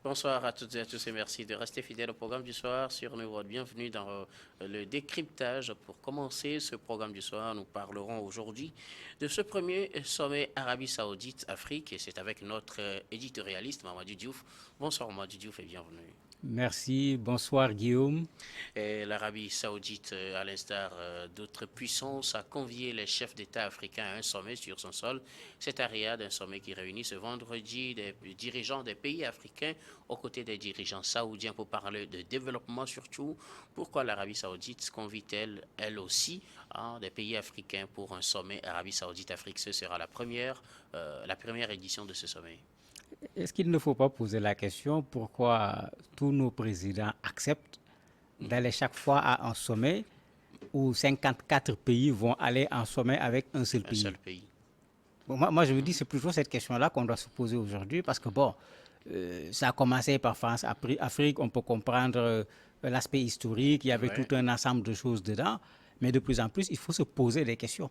Bonsoir à toutes et à tous et merci de rester fidèles au programme du soir sur New World. Bienvenue dans le décryptage. Pour commencer ce programme du soir, nous parlerons aujourd'hui de ce premier sommet Arabie Saoudite-Afrique et c'est avec notre éditorialiste Mamadou Diouf. Bonsoir Mamadou Diouf et bienvenue. Merci, bonsoir Guillaume. L'Arabie saoudite, à l'instar d'autres puissances, a convié les chefs d'État africains à un sommet sur son sol. C'est à Riyad, un sommet qui réunit ce vendredi des dirigeants des pays africains aux côtés des dirigeants saoudiens pour parler de développement surtout. Pourquoi l'Arabie saoudite convie-t-elle, elle aussi, des pays africains pour un sommet Arabie saoudite-Afrique? Ce sera la première édition de ce sommet. Est-ce qu'il ne faut pas poser la question pourquoi tous nos présidents acceptent d'aller chaque fois à un sommet où 54 pays vont aller en sommet avec un seul Un pays? seul pays. Bon, moi, je me dis c'est plutôt cette question-là qu'on doit se poser aujourd'hui parce que bon, ça a commencé par France, Afrique, on peut comprendre l'aspect historique, il y avait Ouais. tout un ensemble de choses dedans, mais de plus en plus, il faut se poser des questions.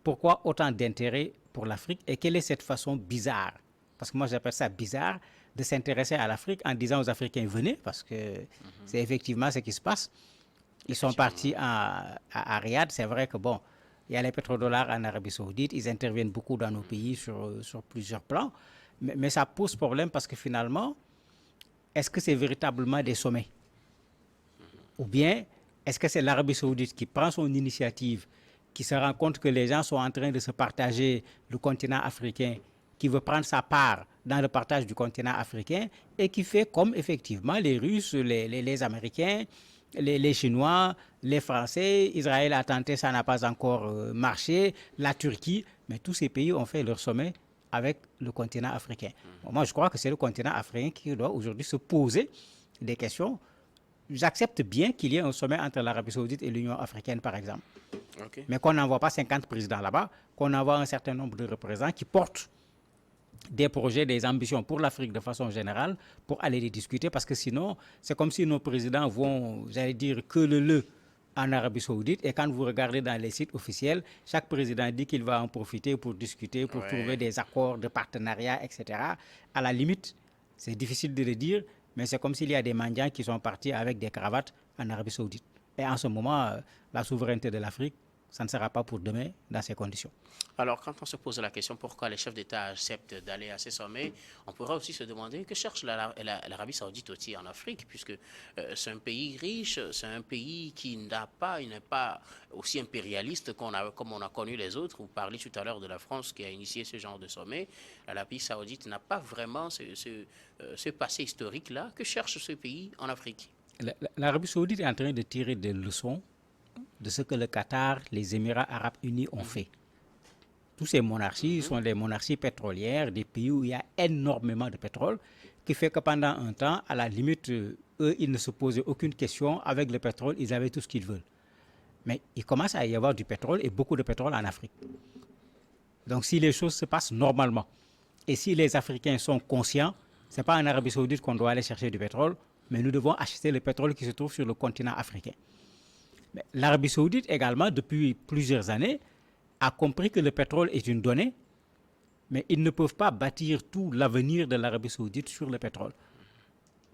Pourquoi autant d'intérêt pour l'Afrique et quelle est cette façon bizarre, parce que moi j'appelle ça bizarre, de s'intéresser à l'Afrique en disant aux Africains venez, parce que c'est effectivement ce qui se passe. Ils sont Effectivement. partis à Riyad, c'est vrai que bon, il y a les pétrodollars en Arabie Saoudite, ils interviennent beaucoup dans nos pays sur plusieurs plans, mais ça pose problème parce que finalement, est-ce que c'est véritablement des sommets? Ou bien, est-ce que c'est l'Arabie Saoudite qui prend son initiative, qui se rend compte que les gens sont en train de se partager le continent africain, qui veut prendre sa part dans le partage du continent africain et qui fait comme effectivement les Russes, les Américains, les Chinois, les Français, Israël a tenté, ça n'a pas encore marché, la Turquie, mais tous ces pays ont fait leur sommet avec le continent africain. Bon, moi, je crois que c'est le continent africain qui doit aujourd'hui se poser des questions. J'accepte bien qu'il y ait un sommet entre l'Arabie Saoudite et l'Union africaine, par exemple. OK. Mais qu'on n'envoie pas 50 présidents là-bas, qu'on envoie un certain nombre de représentants qui portent des projets, des ambitions pour l'Afrique de façon générale, pour aller les discuter, parce que sinon, c'est comme si nos présidents vont, j'allais dire, que le en Arabie Saoudite, et quand vous regardez dans les sites officiels, chaque président dit qu'il va en profiter pour discuter, pour trouver Ouais. des accords de partenariat, etc. À la limite, c'est difficile de le dire, mais c'est comme s'il y a des mendiants qui sont partis avec des cravates en Arabie Saoudite. Et en ce moment, la souveraineté de l'Afrique, ça ne sera pas pour demain dans ces conditions. Alors, quand on se pose la question pourquoi les chefs d'État acceptent d'aller à ces sommets, on pourrait aussi se demander que cherche l'Arabie Saoudite aussi en Afrique, puisque c'est un pays riche, c'est un pays qui il n'est pas aussi impérialiste comme on a connu les autres. Vous parlez tout à l'heure de la France qui a initié ce genre de sommet. L'Arabie Saoudite n'a pas vraiment ce passé historique-là. Que cherche ce pays en Afrique? L'Arabie Saoudite est en train de tirer des leçons de ce que le Qatar, les Émirats arabes unis ont fait. Tous ces monarchies sont des monarchies pétrolières, des pays où il y a énormément de pétrole, qui fait que pendant un temps, à la limite, eux, ils ne se posaient aucune question. Avec le pétrole, ils avaient tout ce qu'ils veulent. Mais il commence à y avoir du pétrole et beaucoup de pétrole en Afrique. Donc si les choses se passent normalement, et si les Africains sont conscients, ce n'est pas en Arabie Saoudite qu'on doit aller chercher du pétrole, mais nous devons acheter le pétrole qui se trouve sur le continent africain. L'Arabie Saoudite également, depuis plusieurs années, a compris que le pétrole est une donnée, mais ils ne peuvent pas bâtir tout l'avenir de l'Arabie Saoudite sur le pétrole.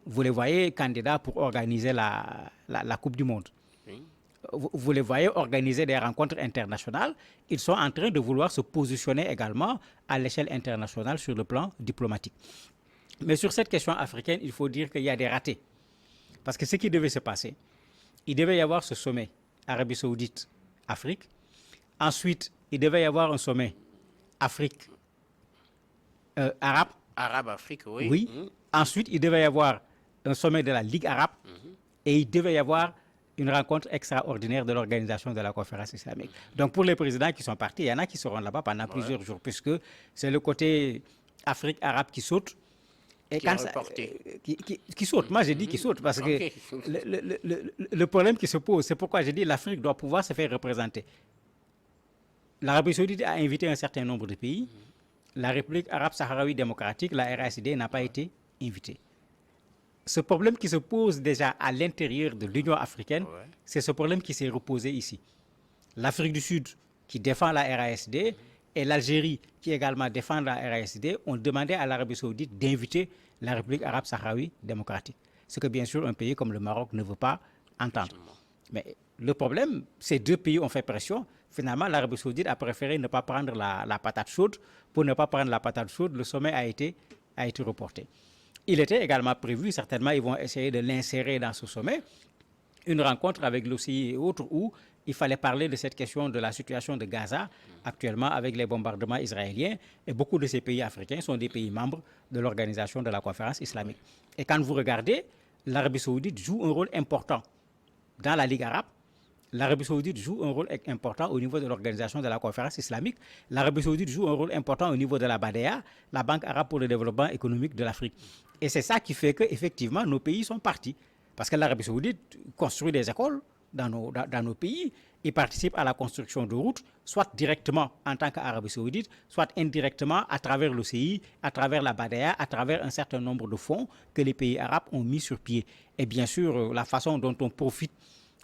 Vous les voyez candidats pour organiser la Coupe du Monde. Oui. Vous les voyez organiser des rencontres internationales. Ils sont en train de vouloir se positionner également à l'échelle internationale sur le plan diplomatique. Mais sur cette question africaine, il faut dire qu'il y a des ratés. Parce que ce qui devait se passer, il devait y avoir ce sommet Arabie Saoudite-Afrique. Ensuite, il devait y avoir un sommet Afrique-Arabe. Arabe-Afrique, oui. Oui. Ensuite, il devait y avoir un sommet de la Ligue arabe. Et il devait y avoir une rencontre extraordinaire de l'organisation de la conférence islamique. Donc pour les présidents qui sont partis, il y en a qui seront là-bas pendant Ouais. plusieurs jours, puisque c'est le côté Afrique arabe qui saute. Et Qui est quand ça, reporté. qui saute, moi j'ai dit qui saute, parce que OK. le problème qui se pose, c'est pourquoi j'ai dit l'Afrique doit pouvoir se faire représenter. L'Arabie Saoudite a invité un certain nombre de pays. La République arabe sahraoui démocratique, la RACD, n'a pas été invitée. Ce problème qui se pose déjà à l'intérieur de l'Union africaine, Ouais. c'est ce problème qui s'est reposé ici. L'Afrique du Sud qui défend la RASD et l'Algérie, qui également défendent la RASD, ont demandé à l'Arabie saoudite d'inviter la République arabe sahraoui démocratique. Ce que bien sûr un pays comme le Maroc ne veut pas entendre. Mais le problème, ces deux pays ont fait pression. Finalement, l'Arabie saoudite a préféré ne pas prendre la patate chaude. Pour ne pas prendre la patate chaude, le sommet a été reporté. Il était également prévu, certainement ils vont essayer de l'insérer dans ce sommet, une rencontre avec l'OCI et autres où il fallait parler de cette question de la situation de Gaza actuellement avec les bombardements israéliens. Et beaucoup de ces pays africains sont des pays membres de l'organisation de la conférence islamique. Et quand vous regardez, l'Arabie saoudite joue un rôle important dans la Ligue arabe. L'Arabie saoudite joue un rôle important au niveau de l'organisation de la conférence islamique. L'Arabie saoudite joue un rôle important au niveau de la BADEA, la Banque arabe pour le développement économique de l'Afrique. Et c'est ça qui fait qu'effectivement, nos pays sont partis. Parce que l'Arabie saoudite construit des écoles dans nos pays et participe à la construction de routes, soit directement en tant qu'Arabie saoudite, soit indirectement à travers l'OCI, à travers la BADEA, à travers un certain nombre de fonds que les pays arabes ont mis sur pied. Et bien sûr, la façon dont on profite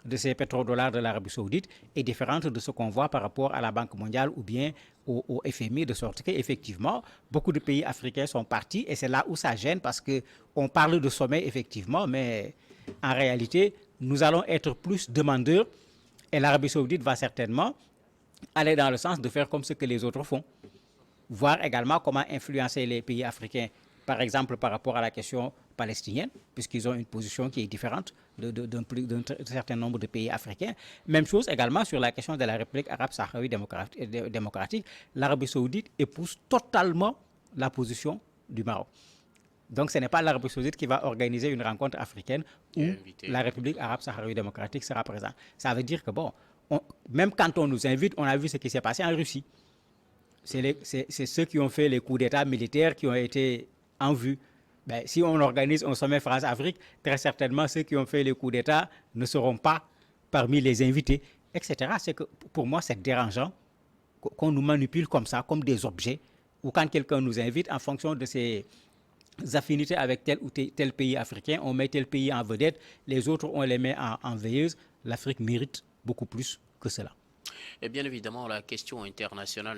de ces pétrodollars de l'Arabie saoudite est différente de ce qu'on voit par rapport à la Banque mondiale ou bien au FMI, de sorte qu'effectivement, beaucoup de pays africains sont partis et c'est là où ça gêne parce qu'on parle de sommet effectivement, mais en réalité, nous allons être plus demandeurs et l'Arabie saoudite va certainement aller dans le sens de faire comme ce que les autres font, voir également comment influencer les pays africains, par exemple par rapport à la question palestinienne, puisqu'ils ont une position qui est différente d'un certain nombre de pays africains. Même chose également sur la question de la République arabe sahraoui démocratique. L'Arabie saoudite épouse totalement la position du Maroc. Donc ce n'est pas l'Arabie saoudite qui va organiser une rencontre africaine où la République arabe sahraoui démocratique sera présente. Ça veut dire que bon, même quand on nous invite, on a vu ce qui s'est passé en Russie. C'est ceux qui ont fait les coups d'État militaires qui ont été en vue. Ben, si on organise un sommet France-Afrique, très certainement ceux qui ont fait les coups d'État ne seront pas parmi les invités, etc. C'est que pour moi, c'est dérangeant qu'on nous manipule comme ça, comme des objets, ou quand quelqu'un nous invite en fonction de ses affinités avec tel ou tel pays africain, on met tel pays en vedette, les autres, on les met en veilleuse. L'Afrique mérite beaucoup plus que cela. Et bien évidemment, la question internationale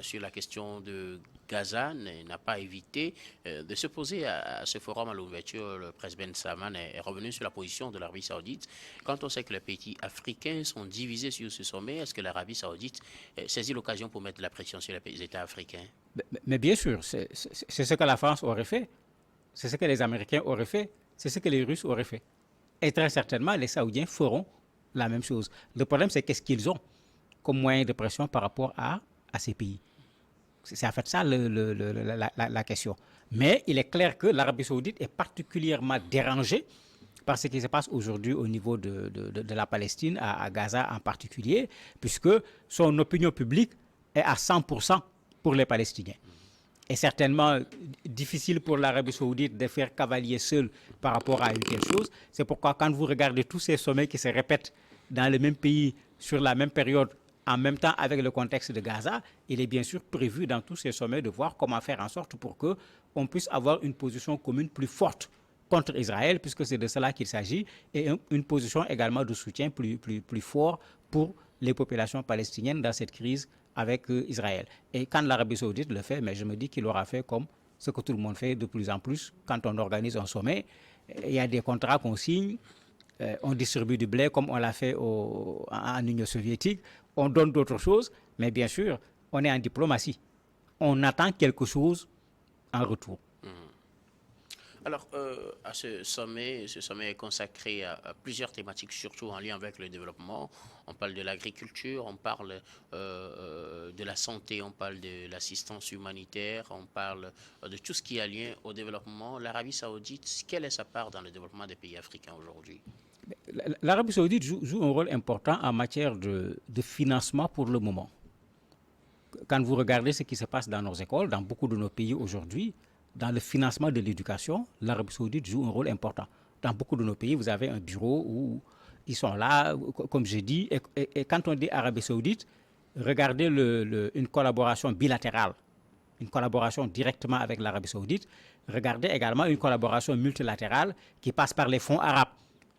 sur la question de Gaza n'a pas évité de se poser à ce forum à l'ouverture. Le président Ben Salman est revenu sur la position de l'Arabie saoudite. Quand on sait que les pays africains sont divisés sur ce sommet, est-ce que l'Arabie saoudite saisit l'occasion pour mettre de la pression sur les États africains? Mais bien sûr, c'est ce que la France aurait fait, c'est ce que les Américains auraient fait, c'est ce que les Russes auraient fait. Et très certainement, les Saoudiens feront la même chose. Le problème, c'est qu'est-ce qu'ils ont comme moyen de pression par rapport à ces pays. C'est en fait ça la question. Mais il est clair que l'Arabie saoudite est particulièrement dérangée par ce qui se passe aujourd'hui au niveau de la Palestine, à Gaza en particulier, puisque son opinion publique est à 100% pour les Palestiniens. Et certainement difficile pour l'Arabie saoudite de faire cavalier seul par rapport à une telle chose. C'est pourquoi quand vous regardez tous ces sommets qui se répètent dans le même pays sur la même période, en même temps avec le contexte de Gaza, il est bien sûr prévu dans tous ces sommets de voir comment faire en sorte pour qu'on puisse avoir une position commune plus forte contre Israël, puisque c'est de cela qu'il s'agit, et une position également de soutien plus fort pour les populations palestiniennes dans cette crise avec Israël. Et quand l'Arabie saoudite le fait, mais je me dis qu'il aura fait comme ce que tout le monde fait de plus en plus. Quand on organise un sommet, il y a des contrats qu'on signe, on distribue du blé comme on l'a fait en Union soviétique, on donne d'autres choses, mais bien sûr, on est en diplomatie. On attend quelque chose en retour. Alors, à ce sommet est consacré à plusieurs thématiques, surtout en lien avec le développement. On parle de l'agriculture, on parle de la santé, on parle de l'assistance humanitaire, on parle de tout ce qui est lien au développement. L'Arabie saoudite, quelle est sa part dans le développement des pays africains aujourd'hui? L'Arabie saoudite joue un rôle important en matière de financement pour le moment. Quand vous regardez ce qui se passe dans nos écoles, dans beaucoup de nos pays aujourd'hui, dans le financement de l'éducation, l'Arabie saoudite joue un rôle important. Dans beaucoup de nos pays, vous avez un bureau où ils sont là, comme j'ai dit. Et quand on dit Arabie saoudite, regardez une collaboration bilatérale, une collaboration directement avec l'Arabie saoudite. Regardez également une collaboration multilatérale qui passe par les fonds arabes,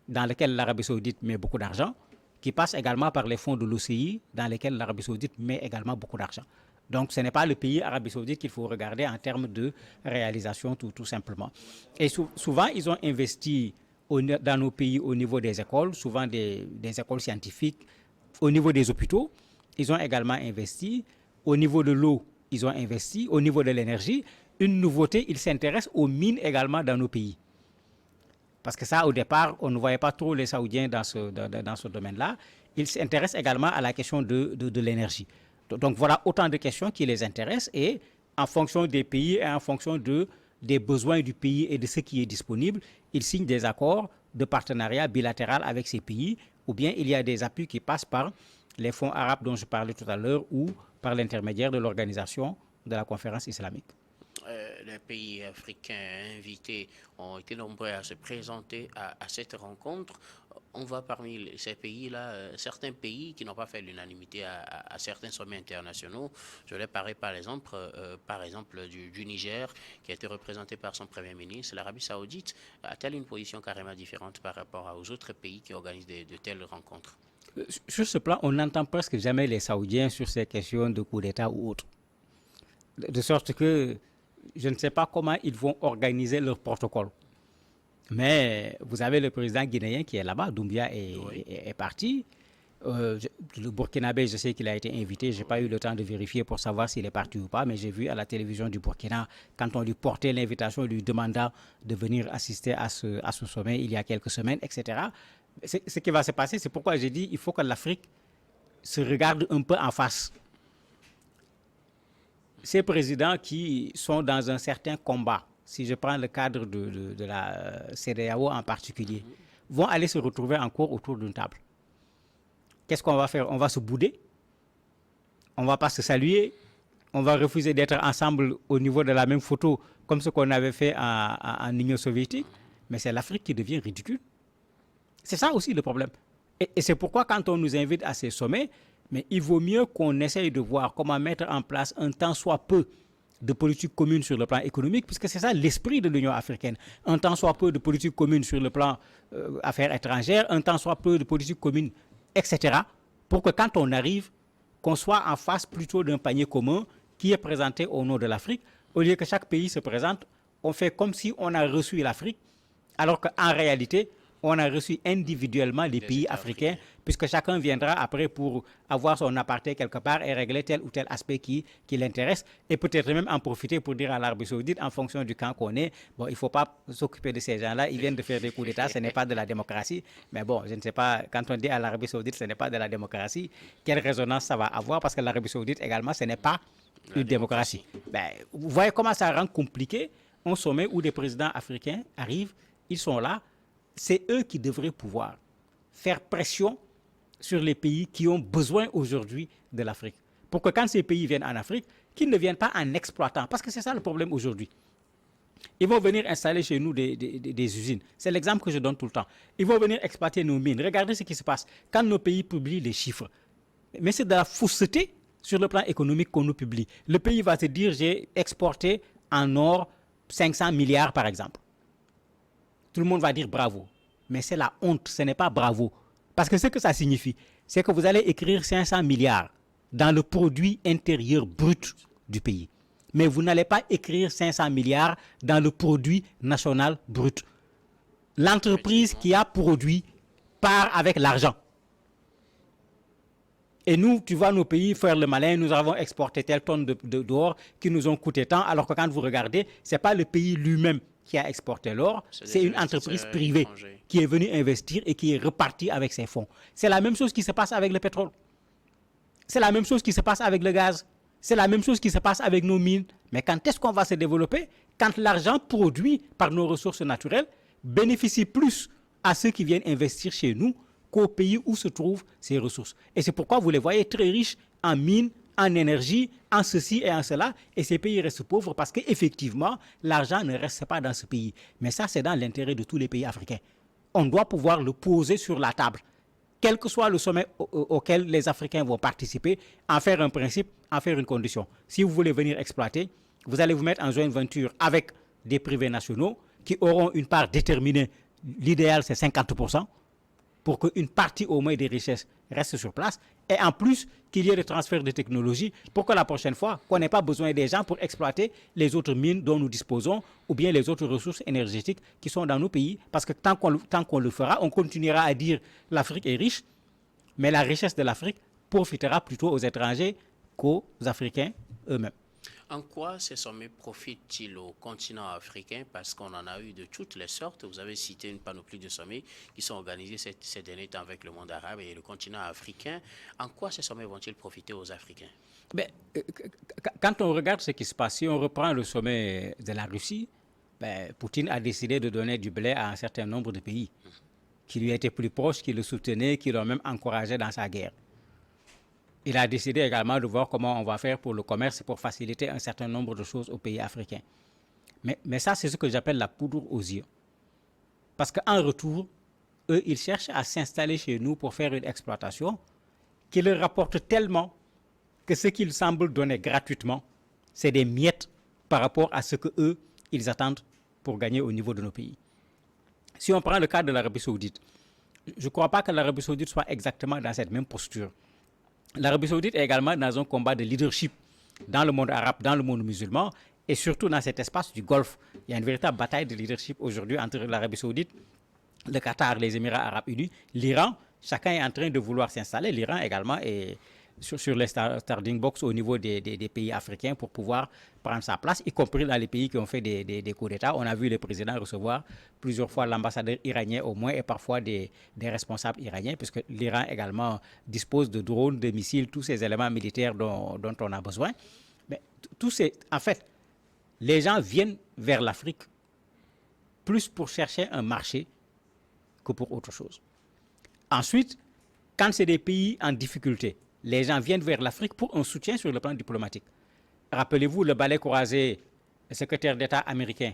dans lesquels l'Arabie saoudite met beaucoup d'argent. qui passe également par les fonds de l'OCI, dans lesquels l'Arabie Saoudite met également beaucoup d'argent. Donc, ce n'est pas le pays Arabie Saoudite qu'il faut regarder en termes de réalisation, tout simplement. Et souvent, ils ont investi dans nos pays au niveau des écoles, souvent des écoles scientifiques, au niveau des hôpitaux. Ils ont également investi. Au niveau de l'eau, ils ont investi. Au niveau de l'énergie, une nouveauté, ils s'intéressent aux mines également dans nos pays. Parce que ça, au départ, on ne voyait pas trop les Saoudiens dans ce domaine-là. Ils s'intéressent également à la question de l'énergie. Donc voilà autant de questions qui les intéressent et en fonction des pays et en fonction des besoins du pays et de ce qui est disponible, ils signent des accords de partenariat bilatéral avec ces pays ou bien il y a des appuis qui passent par les fonds arabes dont je parlais tout à l'heure ou par l'intermédiaire de l'organisation de la conférence islamique. Les pays africains invités ont été nombreux à se présenter à cette rencontre. On voit parmi ces pays-là certains pays qui n'ont pas fait l'unanimité à certains sommets internationaux. Je vais parler par exemple du Niger, qui a été représenté par son Premier ministre. L'Arabie Saoudite a-t-elle une position carrément différente par rapport aux autres pays qui organisent de telles rencontres? Sur ce plan, on n'entend presque jamais les Saoudiens sur ces questions de coup d'État ou autres. De sorte que je ne sais pas comment ils vont organiser leur protocole. Mais vous avez le président guinéen qui est là-bas, Doumbia est parti. Le Burkinabé, je sais qu'il a été invité, je n'ai pas eu le temps de vérifier pour savoir s'il est parti ou pas, mais j'ai vu à la télévision du Burkina, quand on lui portait l'invitation, lui demandant de venir assister à ce sommet il y a quelques semaines, etc. Ce qui va se passer, c'est pourquoi j'ai dit qu'il faut que l'Afrique se regarde un peu en face. Ces présidents qui sont dans un certain combat, si je prends le cadre de la CEDEAO en particulier, vont aller se retrouver encore autour d'une table. Qu'est-ce qu'on va faire? On va se bouder, on ne va pas se saluer, on va refuser d'être ensemble au niveau de la même photo, comme ce qu'on avait fait en Union soviétique, mais c'est l'Afrique qui devient ridicule. C'est ça aussi le problème. Et c'est pourquoi quand on nous invite à ces sommets, mais il vaut mieux qu'on essaye de voir comment mettre en place un tant soit peu de politique commune sur le plan économique, puisque c'est ça l'esprit de l'Union africaine. Un tant soit peu de politique commune sur le plan affaires étrangères, un tant soit peu de politique commune, etc. Pour que quand on arrive, qu'on soit en face plutôt d'un panier commun qui est présenté au nom de l'Afrique, au lieu que chaque pays se présente, on fait comme si on a reçu l'Afrique, alors qu'en réalité, on a reçu individuellement les pays africains, puisque chacun viendra après pour avoir son aparté quelque part et régler tel ou tel aspect qui l'intéresse, et peut-être même en profiter pour dire à l'Arabie Saoudite, en fonction du camp qu'on est, bon, il ne faut pas s'occuper de ces gens-là, ils viennent de faire des coups d'État, ce n'est pas de la démocratie, mais bon, je ne sais pas, quand on dit à l'Arabie Saoudite, ce n'est pas de la démocratie, quelle résonance ça va avoir, parce que l'Arabie Saoudite également, ce n'est pas une démocratie. Ben, vous voyez comment ça rend compliqué un sommet où des présidents africains arrivent, ils sont là, c'est eux qui devraient pouvoir faire pression sur les pays qui ont besoin aujourd'hui de l'Afrique. Pour que quand ces pays viennent en Afrique, qu'ils ne viennent pas en exploitant. Parce que c'est ça le problème aujourd'hui. Ils vont venir installer chez nous des usines. C'est l'exemple que je donne tout le temps. Ils vont venir exploiter nos mines. Regardez ce qui se passe quand nos pays publient les chiffres. Mais c'est de la fausseté sur le plan économique qu'on nous publie. Le pays va se dire, j'ai exporté en or 500 milliards par exemple. Tout le monde va dire bravo. Mais c'est la honte, ce n'est pas bravo. Parce que ce que ça signifie, c'est que vous allez écrire 500 milliards dans le produit intérieur brut du pays. Mais vous n'allez pas écrire 500 milliards dans le produit national brut. L'entreprise qui a produit part avec l'argent. Et nous, tu vois nos pays faire le malin, nous avons exporté telle tonne d'or qui nous ont coûté tant, alors que quand vous regardez, ce n'est pas le pays lui-même qui a exporté l'or, c'est une entreprise privée qui est venue investir et qui est repartie avec ses fonds. C'est la même chose qui se passe avec le pétrole. C'est la même chose qui se passe avec le gaz. C'est la même chose qui se passe avec nos mines. Mais quand est-ce qu'on va se développer? Quand l'argent produit par nos ressources naturelles bénéficie plus à ceux qui viennent investir chez nous qu'au pays où se trouvent ces ressources. Et c'est pourquoi vous les voyez très riches en mines, en énergie, en ceci et en cela, et ces pays restent pauvres parce qu'effectivement, l'argent ne reste pas dans ce pays. Mais ça, c'est dans l'intérêt de tous les pays africains. On doit pouvoir le poser sur la table, quel que soit le sommet auquel les Africains vont participer, en faire un principe, en faire une condition. Si vous voulez venir exploiter, vous allez vous mettre en joint venture avec des privés nationaux qui auront une part déterminée. L'idéal, c'est 50%. pour qu'une partie au moins des richesses reste sur place, et en plus qu'il y ait des transferts de technologie pour que la prochaine fois, qu'on n'ait pas besoin des gens pour exploiter les autres mines dont nous disposons ou bien les autres ressources énergétiques qui sont dans nos pays. Parce que tant qu'on le fera, on continuera à dire l'Afrique est riche, mais la richesse de l'Afrique profitera plutôt aux étrangers qu'aux Africains eux-mêmes. En quoi ces sommets profitent-ils au continent africain? Parce qu'on en a eu de toutes les sortes. Vous avez cité une panoplie de sommets qui sont organisés ces derniers temps avec le monde arabe et le continent africain. En quoi ces sommets vont-ils profiter aux Africains? Ben, quand on regarde ce qui se passe, si on reprend le sommet de la Russie, Poutine a décidé de donner du blé à un certain nombre de pays qui lui étaient plus proches, qui le soutenaient, qui l'ont même encouragé dans sa guerre. Il a décidé également de voir comment on va faire pour le commerce, pour faciliter un certain nombre de choses aux pays africains. Mais ça, c'est ce que j'appelle la poudre aux yeux. Parce qu'en retour, eux, ils cherchent à s'installer chez nous pour faire une exploitation qui leur rapporte tellement que ce qu'ils semblent donner gratuitement, c'est des miettes par rapport à ce qu'eux, ils attendent pour gagner au niveau de nos pays. Si on prend le cas de l'Arabie Saoudite, je ne crois pas que l'Arabie Saoudite soit exactement dans cette même posture. L'Arabie Saoudite est également dans un combat de leadership dans le monde arabe, dans le monde musulman, et surtout dans cet espace du Golfe. Il y a une véritable bataille de leadership aujourd'hui entre l'Arabie Saoudite, le Qatar, les Émirats arabes unis, l'Iran. Chacun est en train de vouloir s'installer. L'Iran également est sur les starting box au niveau des pays africains pour pouvoir prendre sa place, y compris dans les pays qui ont fait des coups d'État. On a vu le président recevoir plusieurs fois l'ambassadeur iranien au moins et parfois des responsables iraniens, puisque l'Iran également dispose de drones, de missiles, tous ces éléments militaires dont on a besoin. Mais en fait, les gens viennent vers l'Afrique plus pour chercher un marché que pour autre chose. Ensuite, quand c'est des pays en difficulté, les gens viennent vers l'Afrique pour un soutien sur le plan diplomatique. Rappelez-vous le balai croisé, le secrétaire d'État américain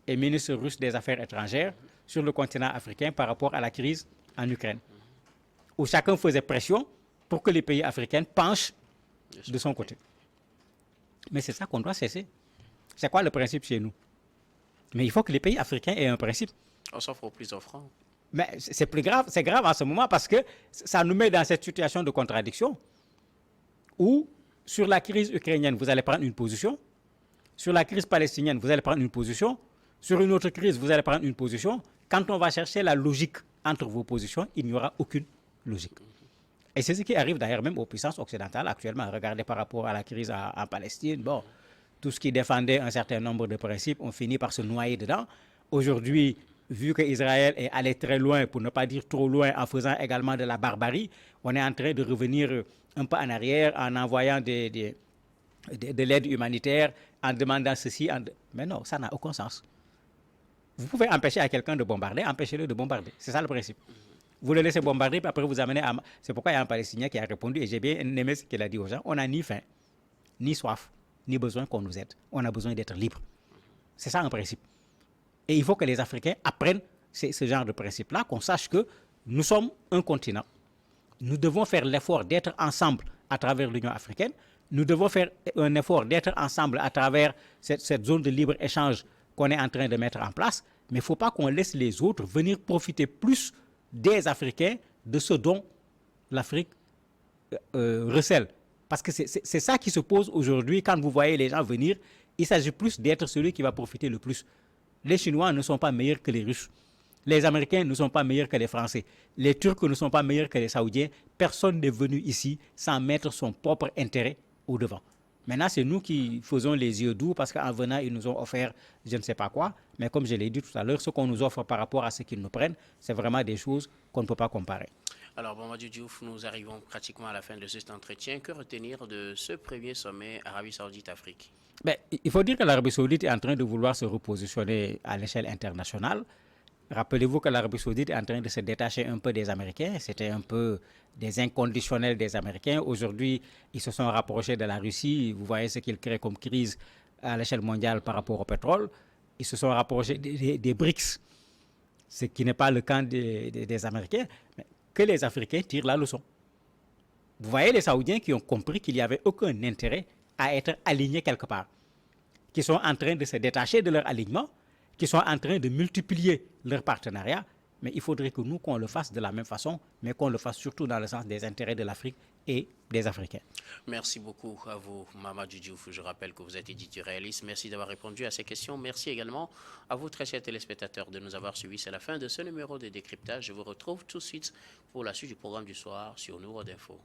et ministre russe des Affaires étrangères sur le continent africain par rapport à la crise en Ukraine, où chacun faisait pression pour que les pays africains penchent de son côté. Mais c'est ça qu'on doit cesser. C'est quoi le principe chez nous? Mais il faut que les pays africains aient un principe. On s'offre aux plus offrants. Mais c'est plus grave, c'est grave en ce moment parce que ça nous met dans cette situation de contradiction où sur la crise ukrainienne, vous allez prendre une position, sur la crise palestinienne, vous allez prendre une position, sur une autre crise, vous allez prendre une position. Quand on va chercher la logique entre vos positions, il n'y aura aucune logique. Et c'est ce qui arrive d'ailleurs même aux puissances occidentales actuellement. Regardez par rapport à la crise en Palestine, bon, tout ce qui défendait un certain nombre de principes, on finit par se noyer dedans. Aujourd'hui, vu qu'Israël est allé très loin, pour ne pas dire trop loin, en faisant également de la barbarie, on est en train de revenir un peu en arrière en envoyant de l'aide humanitaire, en demandant ceci. Mais non, ça n'a aucun sens. Vous pouvez empêcher à quelqu'un de bombarder, empêchez-le de bombarder. C'est ça le principe. Vous le laissez bombarder, puis après vous amenez à... C'est pourquoi il y a un Palestinien qui a répondu, et j'ai bien aimé ce qu'il a dit aux gens, on n'a ni faim, ni soif, ni besoin qu'on nous aide. On a besoin d'être libre. C'est ça un principe. Et il faut que les Africains apprennent ce genre de principe-là, qu'on sache que nous sommes un continent. Nous devons faire l'effort d'être ensemble à travers l'Union africaine. Nous devons faire un effort d'être ensemble à travers cette zone de libre-échange qu'on est en train de mettre en place. Mais il ne faut pas qu'on laisse les autres venir profiter plus des Africains de ce dont l'Afrique recèle. Parce que c'est ça qui se pose aujourd'hui quand vous voyez les gens venir. Il s'agit plus d'être celui qui va profiter le plus. Les Chinois ne sont pas meilleurs que les Russes. Les Américains ne sont pas meilleurs que les Français. Les Turcs ne sont pas meilleurs que les Saoudiens. Personne n'est venu ici sans mettre son propre intérêt au devant. Maintenant, c'est nous qui faisons les yeux doux parce qu'en venant, ils nous ont offert je ne sais pas quoi. Mais comme je l'ai dit tout à l'heure, ce qu'on nous offre par rapport à ce qu'ils nous prennent, c'est vraiment des choses qu'on ne peut pas comparer. Alors, Mamadou Diouf, nous arrivons pratiquement à la fin de cet entretien. Que retenir de ce premier sommet Arabie Saoudite-Afrique? Il faut dire que l'Arabie Saoudite est en train de vouloir se repositionner à l'échelle internationale. Rappelez-vous que l'Arabie Saoudite est en train de se détacher un peu des Américains. C'était un peu des inconditionnels des Américains. Aujourd'hui, ils se sont rapprochés de la Russie. Vous voyez ce qu'ils créent comme crise à l'échelle mondiale par rapport au pétrole. Ils se sont rapprochés des BRICS, ce qui n'est pas le cas des Américains, mais que les Africains tirent la leçon. Vous voyez les Saoudiens qui ont compris qu'il n'y avait aucun intérêt à être alignés quelque part, qui sont en train de se détacher de leur alignement, qui sont en train de multiplier leurs partenariats. Mais il faudrait que nous, qu'on le fasse de la même façon, mais qu'on le fasse surtout dans le sens des intérêts de l'Afrique et des Africains. Merci beaucoup à vous, Mamadou Diouf. Je rappelle que vous êtes éditorialiste. Merci d'avoir répondu à ces questions. Merci également à vous, très chers téléspectateurs, de nous avoir suivis. C'est la fin de ce numéro de décryptage. Je vous retrouve tout de suite pour la suite du programme du soir sur Nourod Info.